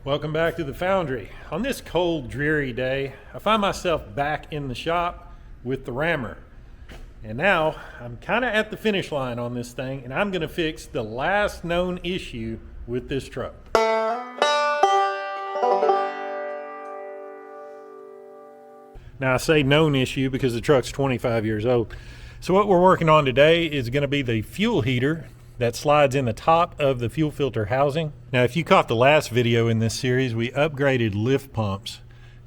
Welcome back to the foundry. On this cold, dreary day, I find myself back in the shop with the rammer. And now I'm kind of at the finish line on this thing, and I'm going to fix the last known issue with this truck. Now I say known issue because the truck's 25 years old. So what we're working on today is going to be the fuel heater that slides in the top of the fuel filter housing. Now, if you caught the last video in this series, we upgraded lift pumps,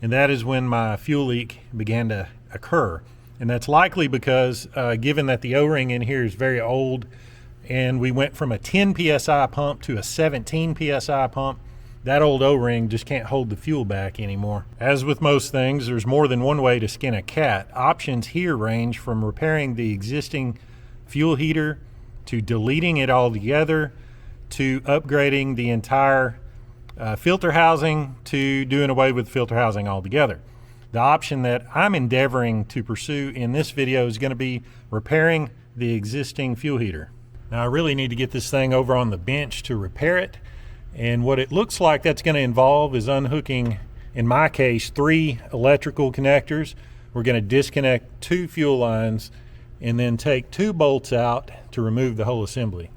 and that is when my fuel leak began to occur. And that's likely because given that the O-ring in here is very old, and we went from a 10 PSI pump to a 17 PSI pump, that old O-ring just can't hold the fuel back anymore. As with most things, there's more than one way to skin a cat. Options here range from repairing the existing fuel heater to deleting it altogether, to upgrading the entire filter housing, to doing away with filter housing altogether. The option that I'm endeavoring to pursue in this video is going to be repairing the existing fuel heater. Now I really need to get this thing over on the bench to repair it, and what it looks like that's going to involve is unhooking, in my case, 3 electrical connectors. We're going to disconnect 2 fuel lines and then take 2 bolts out to remove the whole assembly.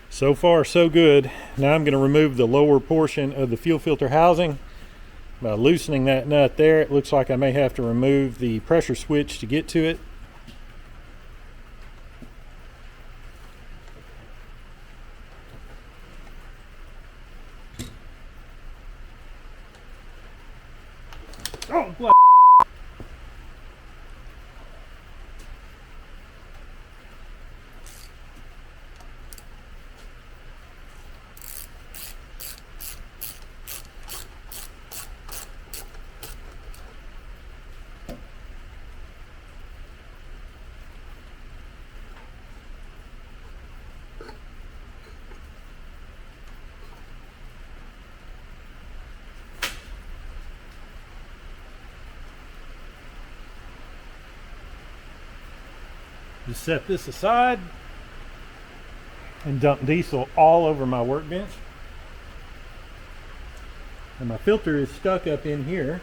So far so good. Now I'm going to remove the lower portion of the fuel filter housing. By loosening that nut there, it looks like I may have to remove the pressure switch to get to it. Oh, blood. Just set this aside and dump diesel all over my workbench. And my filter is stuck up in here.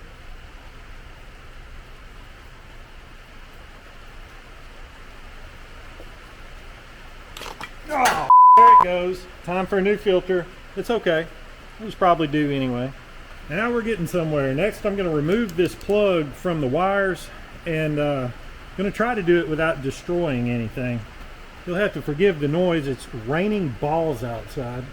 Oh, there it goes. Time for a new filter. It's okay. It was probably due anyway. Now we're getting somewhere. Next, I'm going to remove this plug from the wires and going to try to do it without destroying anything. You'll have to forgive the noise. It's raining balls outside.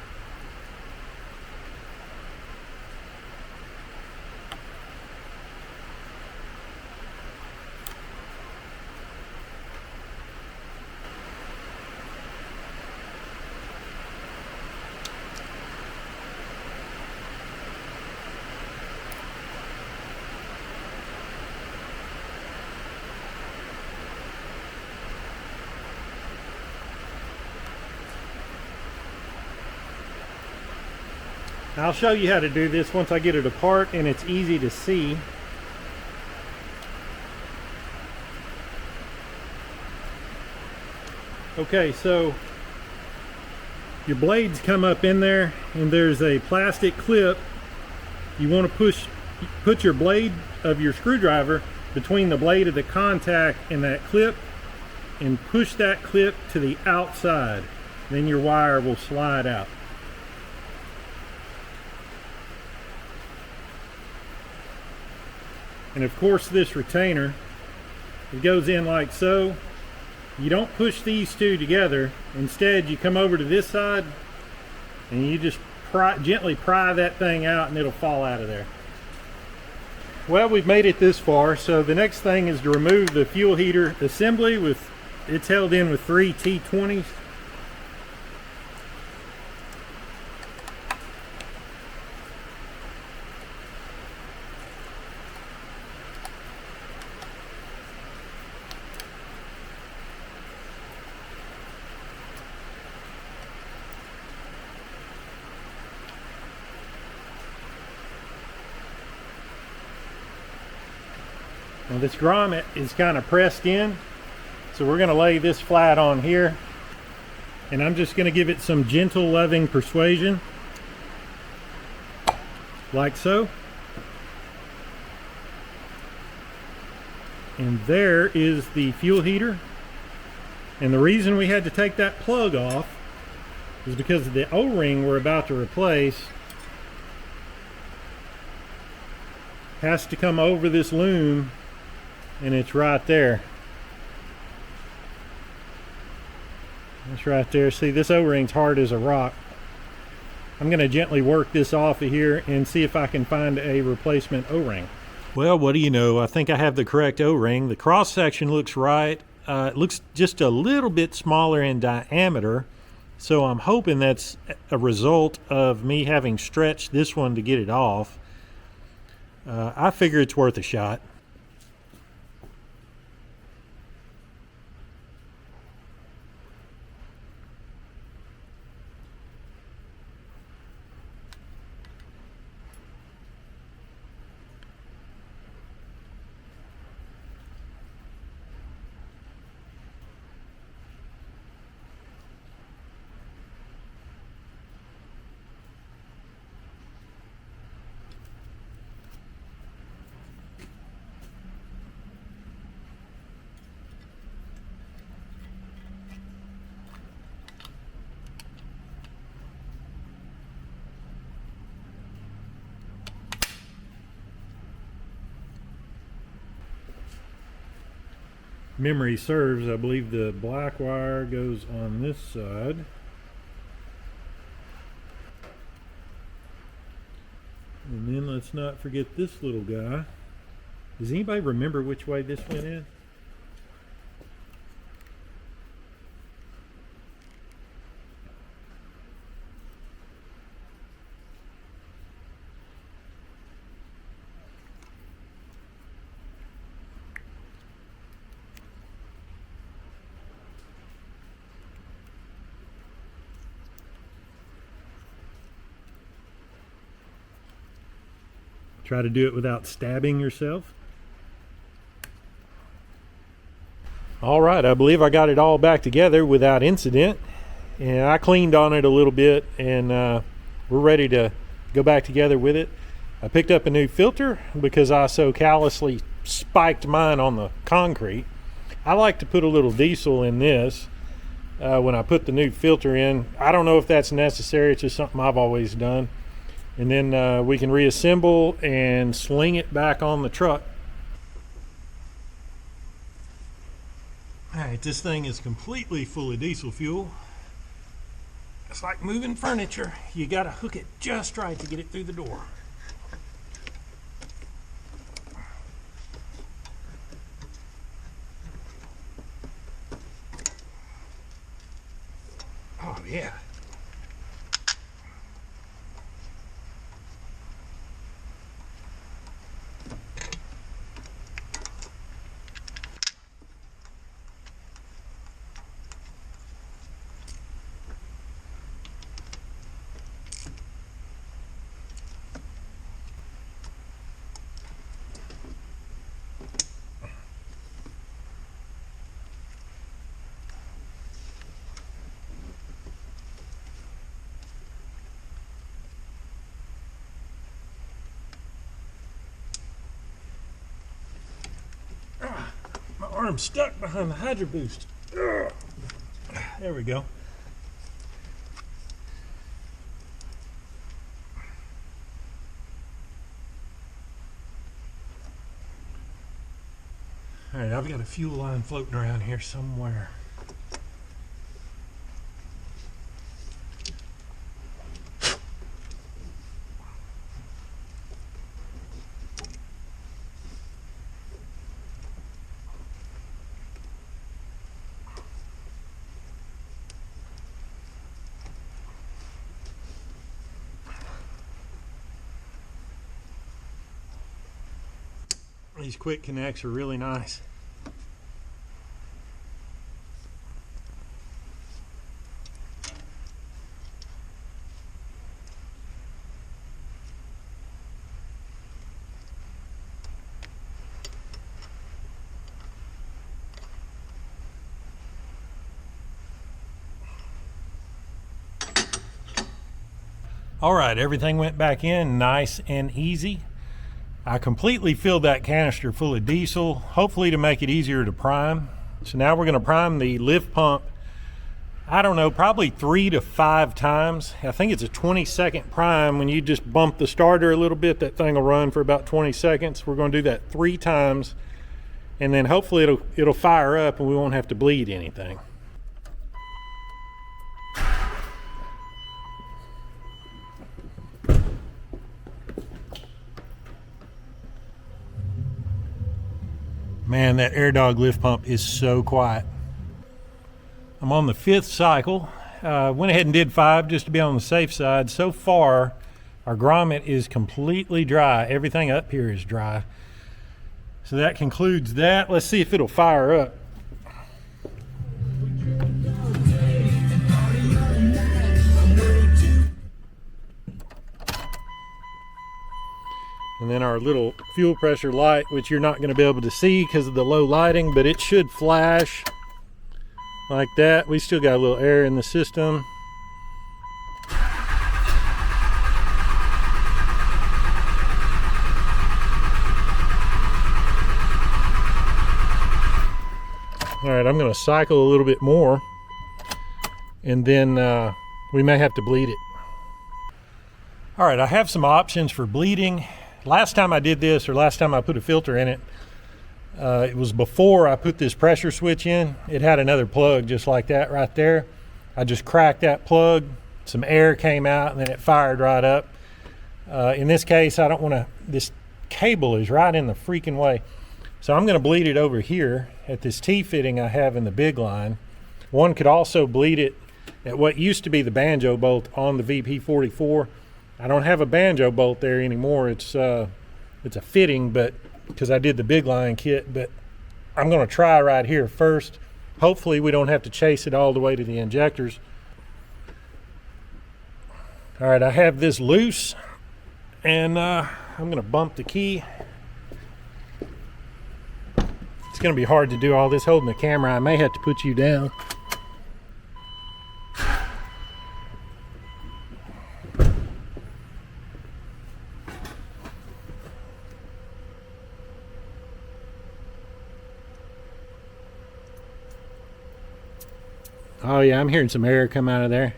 I'll show you how to do this once I get it apart and it's easy to see. Okay, so your blades come up in there and there's a plastic clip. You want to put your blade of your screwdriver between the blade of the contact and that clip and push that clip to the outside. Then your wire will slide out. And of course this retainer, it goes in like so. You don't push these two together. Instead, you come over to this side and you just gently pry that thing out and it'll fall out of there. Well, we've made it this far, so the next thing is to remove the fuel heater assembly. It's held in with 3 T20s. Now this grommet is kind of pressed in, so we're going to lay this flat on here, and I'm just going to give it some gentle, loving persuasion, like so. And there is the fuel heater. And the reason we had to take that plug off is because the O-ring we're about to replace has to come over this loom, and it's right there. It's right there. See, this O-ring's hard as a rock. I'm going to gently work this off of here and see if I can find a replacement O-ring. Well, what do you know? I think I have the correct O-ring. The cross section looks right. It looks just a little bit smaller in diameter, so I'm hoping that's a result of me having stretched this one to get it off. I figure it's worth a shot. Memory serves, I believe the black wire goes on this side. And then let's not forget this little guy. Does anybody remember which way this went in? Try to do it without stabbing yourself. All right, I believe I got it all back together without incident. And I cleaned on it a little bit, and we're ready to go back together with it. I picked up a new filter because I so callously spiked mine on the concrete. I like to put a little diesel in this when I put the new filter in. I don't know if that's necessary. It's just something I've always done. And then we can reassemble and sling it back on the truck. All right, this thing is completely full of diesel fuel. It's like moving furniture. You gotta hook it just right to get it through the door. Oh yeah. My arm's stuck behind the Hydro Boost. There we go. All right, I've got a fuel line floating around here somewhere. These quick connects are really nice. All right, everything went back in nice and easy. I completely filled that canister full of diesel, hopefully to make it easier to prime. So now we're going to prime the lift pump, I don't know, probably 3 to 5 times. I think it's a 20-second prime. When you just bump the starter a little bit, that thing will run for about 20 seconds. We're going to do that 3 times, and then hopefully it'll fire up and we won't have to bleed anything. Man, that AirDog lift pump is so quiet. I'm on the 5th cycle. Went ahead and did 5 just to be on the safe side. So far, our grommet is completely dry. Everything up here is dry. So that concludes that. Let's see if it'll fire up. And then our little fuel pressure light, which you're not going to be able to see because of the low lighting, but it should flash like that. We still got a little air in the system. All right, I'm going to cycle a little bit more, and then we may have to bleed it. All right, I have some options for bleeding. Last time I did this, or last time I put a filter in it, it was before I put this pressure switch in. It had another plug just like that right there. I just cracked that plug, some air came out, and then it fired right up. In this case, I don't want to, this cable is right in the freaking way. So I'm going to bleed it over here at this T-fitting I have in the big line. One could also bleed it at what used to be the banjo bolt on the VP44. I don't have a banjo bolt there anymore. It's a fitting, but because I did the big line kit, but I'm going to try right here first. Hopefully we don't have to chase it all the way to the injectors. All right, I have this loose, and I'm going to bump the key. It's going to be hard to do all this holding the camera. I may have to put you down. Oh yeah, I'm hearing some air come out of there.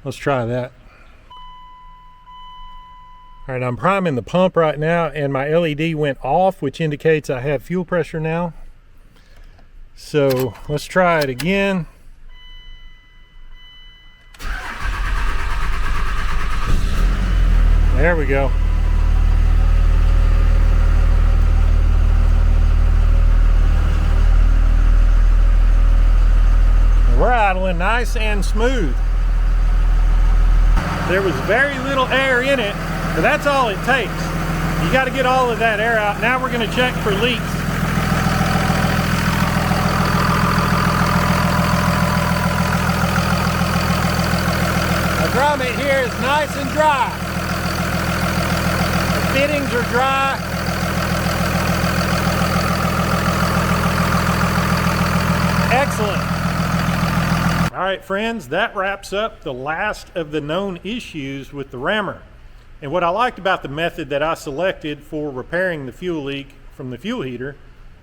Let's try that. All right, I'm priming the pump right now, and my LED went off, which indicates I have fuel pressure now. So let's try it again. There we go. We're idling nice and smooth. There was very little air in it, but that's all it takes. You got to get all of that air out. Now we're going to check for leaks. The grommet here is nice and dry. The fittings are dry. Excellent. All right, friends, that wraps up the last of the known issues with the rammer. And what I liked about the method that I selected for repairing the fuel leak from the fuel heater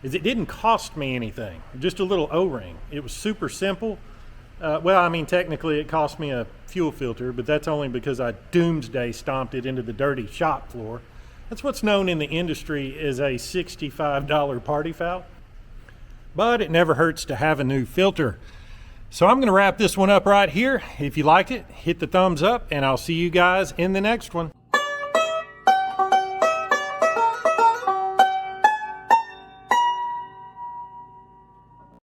is it didn't cost me anything, just a little O-ring. It was super simple. Well, I mean, technically it cost me a fuel filter, but that's only because I doomsday stomped it into the dirty shop floor. That's what's known in the industry as a $65 party foul. But it never hurts to have a new filter. So I'm going to wrap this one up right here. If you liked it, hit the thumbs up, and I'll see you guys in the next one.